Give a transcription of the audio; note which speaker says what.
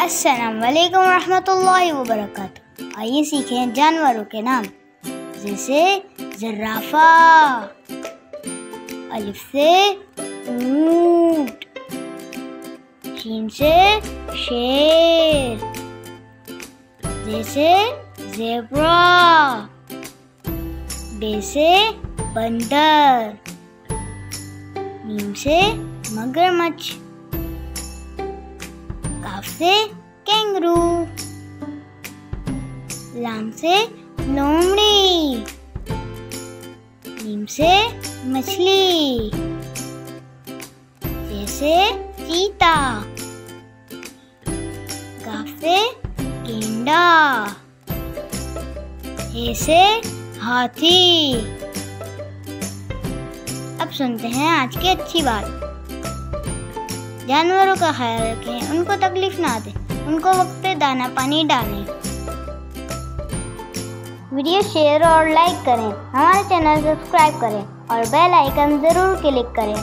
Speaker 1: अस्सलाम वालेकुम रहमतुल्लाहि व बरकातुहू। आइए सीखें जानवरों के नाम, जैसे जिराफा, अलिफ से ऊंट, शीन से शेर, जैसे ज़ेब्रा, बे से बंदर, मीम से मगरमच्छ, काफ से कैंगरू, लाम से लोमड़ी, मीम से मछली, जैसे चीता, काफ से गेंडा, हे से हाथी। अब सुनते हैं आज की अच्छी बात। जानवरों का ख्याल रखें, उनको तकलीफ ना दे, उनको वक्त पे दाना पानी डालें। वीडियो शेयर और लाइक करें, हमारे चैनल सब्सक्राइब करें और बेल आइकन जरूर क्लिक करें।